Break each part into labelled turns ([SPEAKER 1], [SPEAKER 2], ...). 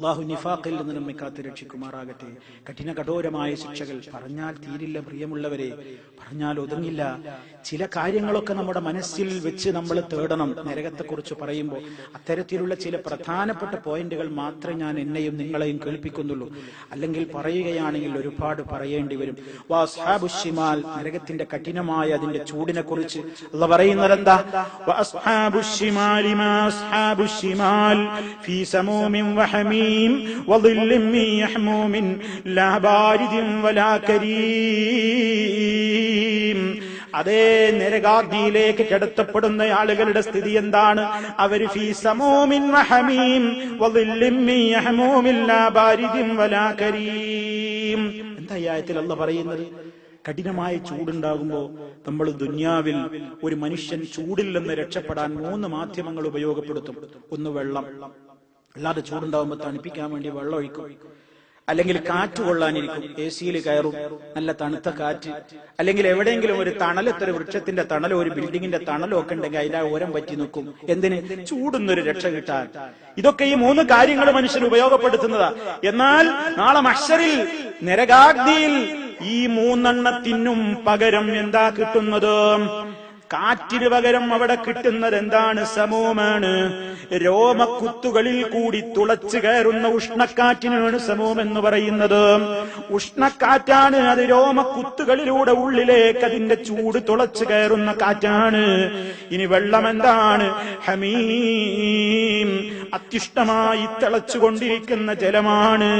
[SPEAKER 1] അല്ലാഹു നിഫാഖിൽ നിന്ന് നമ്മെ കാത്തു രക്ഷിക്കുമാറാകട്ടെ. കഠിന കഠോരമായ ശിക്ഷകൾ പറഞ്ഞാൽ തീരില്ല പ്രിയമുള്ളവരെ, പറഞ്ഞാൽ ഒതുങ്ങില്ല. ചില കാര്യങ്ങളൊക്കെ നമ്മുടെ മനസ്സിൽ വെച്ച് നമ്മൾ തേടണം. നരകത്തെക്കുറിച്ച് പറയുമ്പോൾ അത്തരത്തിലുള്ള ചില പ്രധാനപ്പെട്ട പോയിന്റുകൾ മാത്രമേ ഞാൻ എന്നെയും നിങ്ങളെയും കേൾപ്പിക്കുന്നുള്ളൂ. അല്ലെങ്കിൽ പറയുകയാണെങ്കിൽ ഒരുപാട് പറയേണ്ടി വരും. വഅസ്ഹാബുശ് ശിമാൽ, നരകത്തിന്റെ കഠിനമായ അതിന്റെ ചൂടിനെ കുറിച്ച് അല്ലാഹു പറയുന്നത് എന്താ? വഅസ്ഹാബുശ് ശിമാലി മാ അസ്ഹാബുശ് ശിമാൽ ഫീ സമൂമിൻ വഹമീം വളില്ലിൻ മിൻ യഹ്മൂമിൻ ലാ ബാരിദിൻ വലാ കരീം. അതേ നരകാഗ്നിയിലേക്ക് കടത്തപ്പെടുന്ന ആളുകളുടെ സ്ഥിതി എന്താണ്? അവർ ഫീ സമൂമിൻ വഹമീം വളില്ലിൻ മിൻ യഹ്മൂമിൻ ലാ ബാരിദിൻ വലാ കരീം. എന്താ ഈ ആയത്തിൽ അല്ലാഹു പറയുന്നത്? കഠിനമായ ചൂടുണ്ടാകുമ്പോൾ നമ്മൾ ദുനിയാവിൽ ഒരു മനുഷ്യൻ ചൂടിൽ നിന്ന് രക്ഷപ്പെടാൻ 3 മാധ്യമങ്ങൾ ഉപയോഗപ്പെടുത്തും. ഒന്ന് വെള്ളം, അല്ലാതെ ചൂടുണ്ടാകുമ്പോൾ തണുപ്പിക്കാൻ വേണ്ടി വെള്ളം ഒഴിക്കും. അല്ലെങ്കിൽ കാറ്റ് കൊള്ളാനിരിക്കും, AC-യിൽ കയറും, നല്ല തണുത്ത കാറ്റ്. അല്ലെങ്കിൽ എവിടെയെങ്കിലും ഒരു തണലൊരു വൃക്ഷത്തിന്റെ തണലോ ഒരു ബിൽഡിങ്ങിന്റെ തണലോ ഒക്കെ ഉണ്ടെങ്കിൽ അതിലെ ഓരം പറ്റി നിൽക്കും. എന്തിന്? ചൂടുന്നൊരു രക്ഷ കിട്ടാൻ. ഇതൊക്കെ ഈ 3 കാര്യങ്ങൾ മനുഷ്യൻ ഉപയോഗപ്പെടുത്തുന്നതാ. എന്നാൽ നാളെ മഹ്ശറിൽ നരകാഗ്നിയിൽ ഈ 3 എണ്ണത്തിനും പകരം എന്താ കിട്ടുന്നത്? കാറ്റിന് പകരം അവിടെ കിട്ടുന്നത് എന്താണ്? സമൂമാണ്. രോമക്കുത്തുകളിൽ കൂടി തുളച്ചു കയറുന്ന ഉഷ്ണക്കാറ്റിനാണ് സമൂം എന്ന് പറയുന്നത്. ഉഷ്ണക്കാറ്റാണ് അത്. രോമക്കുത്തുകളിലൂടെ ഉള്ളിലേക്ക് അതിന്റെ ചൂട് തുളച്ചു കയറുന്ന കാറ്റാണ്. ഇനി വെള്ളം എന്താണ്? ഹമീം, അത്യുഷ്ടമായി തിളച്ചുകൊണ്ടിരിക്കുന്ന ജലമാണ്.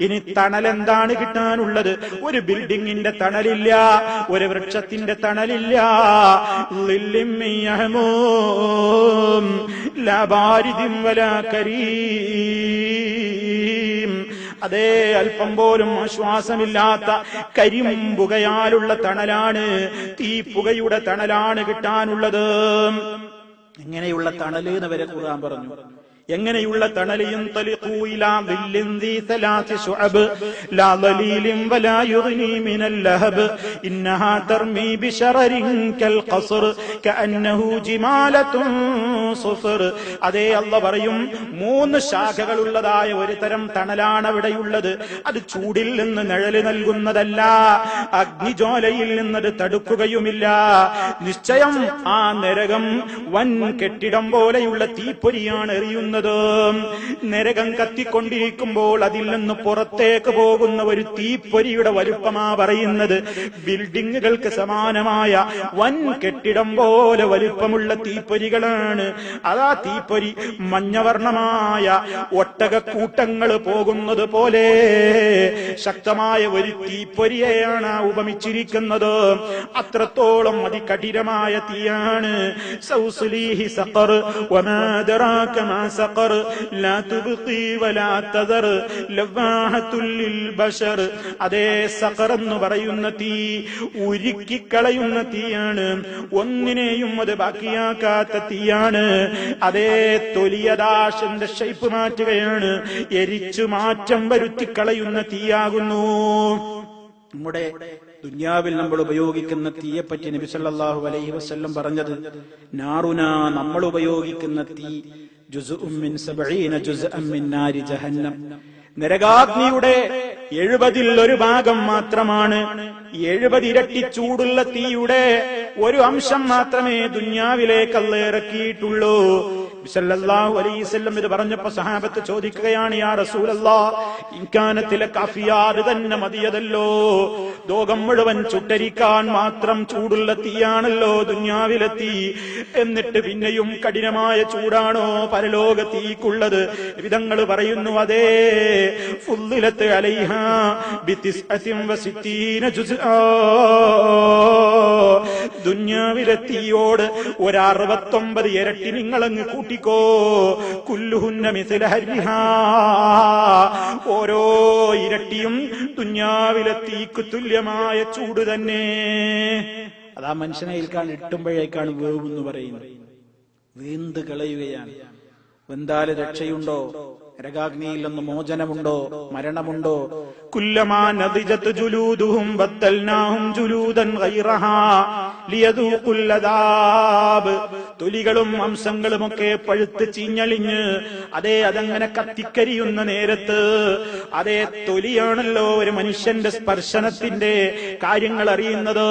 [SPEAKER 1] ഇനി തണൽ എന്താണ് കിട്ടാനുള്ളത്? ഒരു ബിൽഡിങ്ങിന്റെ തണലില്ല, ഒരു വൃക്ഷത്തിന്റെ തണലില്ല. ളില്ലിൻ മിൻ യഹ്മൂം ലാ ബാരിദിൻ വലാ കരീം. അതേ അല്പം പോലും ആശ്വാസമില്ലാത്ത കരിമ്പുകയാലുള്ള തണലാണ്, തീപ്പുകയുടെ തണലാണ് കിട്ടാനുള്ളത്. എങ്ങനെയുള്ള തണല് എന്ന് വരെ ഖുർആൻ പറഞ്ഞു. എങ്ങനെയുള്ള തണലിയും അതേ അല്ലാഹു പറയും 3 ശാഖകളുള്ളതായ ഒരു തരം തണലാണ് അവിടെയുള്ളത്. അത് ചൂടിൽ നിന്ന് നിഴല് നൽകുന്നതല്ല, അഗ്നിജ്വാലയിൽ നിന്നത് തടുക്കുകയുമില്ല. നിശ്ചയം ആ നരകം വൻ കെട്ടിടം പോലെയുള്ള തീപ്പൊരിയാണ് എറിയുന്നത്. നരകം കത്തിക്കൊണ്ടിരിക്കുമ്പോൾ അതിൽ നിന്ന് പുറത്തേക്ക് പോകുന്ന ഒരു തീപ്പൊരിയുടെ വലുപ്പമാ പറയുന്നത്. ബിൽഡിങ്ങുകൾക്ക് സമാനമായ വൻ കെട്ടിടം പോലെ വലുപ്പമുള്ള തീപ്പൊരികളാണ്. അതാ തീപ്പൊരി മഞ്ഞവർണ്ണമായ ഒട്ടകക്കൂട്ടങ്ങൾ പോകുന്നത് പോലെ ശക്തമായ ഒരു തീപ്പൊരിയെയാണ് ഉപമിച്ചിരിക്കുന്നത്. അത്രത്തോളം അതികഠിനമായ തീയാണ്. സൗസ്ലീഹി സഖർ വമാ ദറാക മാ സഖർ ലാ തുബ്ഖി വലാ തദർ ലവാഹത്തുൽ ലിൽ ബശർ. അതേ സഖർ എന്ന് പറയുന്ന തീ ഉരുക്കിക്കളയുന്ന തീയാണ്. ഒന്നിനെയും അത് ബാക്കിയാക്കാത്ത തീയാണ്. അതേ തൊലിയദാശന്റെ ഷേപ്പ് മാറ്റുകയാണ്, എരിച്ചു മാറ്റം വരുത്തിക്കളയുന്ന തീയാകുന്നു. നമ്മുടെ ദുനിയാവിൽ നമ്മൾ ഉപയോഗിക്കുന്ന തീയെപ്പറ്റി നബി സല്ലല്ലാഹു അലൈഹി വസല്ലം പറഞ്ഞത്, നാറുന, നമ്മൾ ഉപയോഗിക്കുന്ന തീ ജുസ്ഉം മിൻ 70 ജുസ്അൻ മിൻ നാരി ജഹന്നം, നരകാഗ്നിയുടെ 70 ഭാഗം മാത്രമാണ്. 70 ഇരട്ടി ചൂടുള്ള തീയുടെ ഒരു അംശം മാത്രമേ ദുനിയാവിലേക്ക് അല്ലാഹു ഇറക്കിയിട്ടുള്ളൂ. സല്ലല്ലാഹു അലൈഹി വസല്ലം ഇത് പറഞ്ഞപ്പോൾ സഹാബത്ത് ചോദിക്കുകയാണ്, യാ റസൂലല്ലാഹ്, ഇൻകാനത്തിലെ കാഫിയാത് തന്നെ മതിയതല്ലോ, ലോകം മുഴുവൻ ചുട്ടരിക്കാൻ മാത്രം ചൂടുള്ള തീയാണല്ലോ ദുനിയാവിലെ തീ, എന്നിട്ട് പിന്നെയും കഠിനമായ ചൂടാണോ പരലോക തീക്കുള്ളത്? വിധങ്ങൾ പറയുന്നു, അതേ, ഫുദ്ദിലത്ത് അലൈഹാ ബിതിസ്അതിൻ വസിത്തീന ജുസ്ആ, ദുനിയാവിലെ തീയോട് 69 ഇരട്ടി നിങ്ങളങ്ങ് കൂട്ടിക്കോ. കുല്ലുഹുന്ന മിസ്ല ഹരിഹാ, ഓരോ ഇരട്ടിയും ദുനിയാവിലെ തീക്ക് തുല്യമായ ചൂട് തന്നെ. അതാ മനുഷ്യനെ ഇൽക്കാൻ ഇട്ടുമ്പോഴേക്കാണ് വേവെന്ന് പറയുന്നത്. വീന്ത് കളയുകയാണ്. വെന്താല് രക്ഷയുണ്ടോ? നരകാഗ്നിയിൽ നിന്ന് മോചനമുണ്ടോ, മരണമുണ്ടോ? കുല്ലമാ നദിജത് ജുലൂദുഹും ബദ്ദൽനാഹും ജുലൂദൻ ഗൈറഹാ ലിയദൂഖുൽ അദാബ്. തൊലികളും മാംസങ്ങളുമൊക്കെ പഴുത്ത് ചീഞ്ഞളിഞ്ഞ് അതങ്ങനെ കത്തിക്കരിയുന്ന നേരത്ത് തൊലിയാണല്ലോ ഒരു മനുഷ്യന്റെ സ്പർശനത്തിന്റെ കാര്യങ്ങൾ അറിയുന്നത്.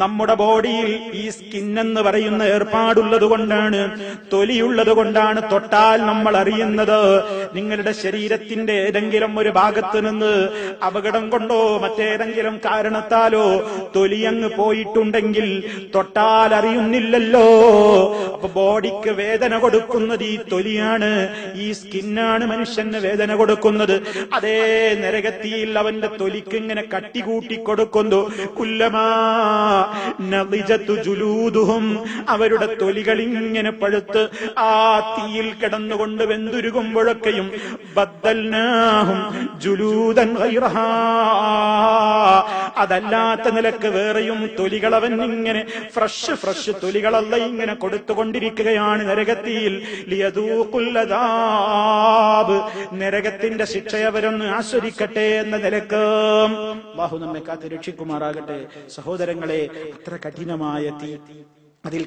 [SPEAKER 1] നമ്മുടെ ബോഡിയിൽ ഈ സ്കിൻ എന്ന് പറയുന്ന ഏർപ്പാടുള്ളത് കൊണ്ടാണ്, തൊലിയുള്ളത് കൊണ്ടാണ് തൊട്ടാൽ നമ്മൾ അറിയുന്നത്. നിങ്ങളുടെ ശരീരത്തിന്റെ ഏതെങ്കിലും ഒരു ഭാഗത്ത് നിന്ന് അപകടം കൊണ്ടോ മറ്റേതെങ്കിലും കാരണത്താലോ തൊലിയങ്ങ് പോയിട്ടുണ്ടെങ്കിൽ തൊട്ടാൽ അറിയുന്നില്ലല്ലോ. അപ്പൊ ബോഡിക്ക് വേദന കൊടുക്കുന്നത് ഈ തൊലിയാണ്, ഈ സ്കിന്നാണ് മനുഷ്യന് വേദന കൊടുക്കുന്നത്. അതേ നരകത്തിയിൽ അവന്റെ തൊലിക്ക് ഇങ്ങനെ കട്ടികൂട്ടി കൊടുക്കുന്നു. കുല്ലമാ നദിജതു ജുലൂദുഹും, അവരുടെ തൊലികൾ ഇങ്ങനെ പഴുത്ത് ആ തീയിൽ കിടന്നുകൊണ്ട് വെന്തുരുകുമ്പോഴൊക്കെയും ബദ്ദൽനാഹും ജുലൂദൻ ഗൈറഹാ, അതല്ലാത്ത നിലക്ക് വേറെയും തൊലികൾ അവൻ ഇങ്ങനെ ഫ്രഷ് തൊലികളല്ല ഇങ്ങനെ കൊടുത്തുകൊണ്ടിരിക്കുകയാണ് നരകത്തിയിൽ. ലിയദൂഖുൽ അദാബ്, നരകത്തിന്റെ ശിക്ഷയവരൊന്ന് ആസ്വദിക്കട്ടെ എന്ന നിലക്ക്. അല്ലാഹു നമ്മെ കാത്ത് രക്ഷിക്കുമാറാകട്ടെ. സഹോദരങ്ങളെ, അത്ര കഠിനമായ തീ, അതിൽ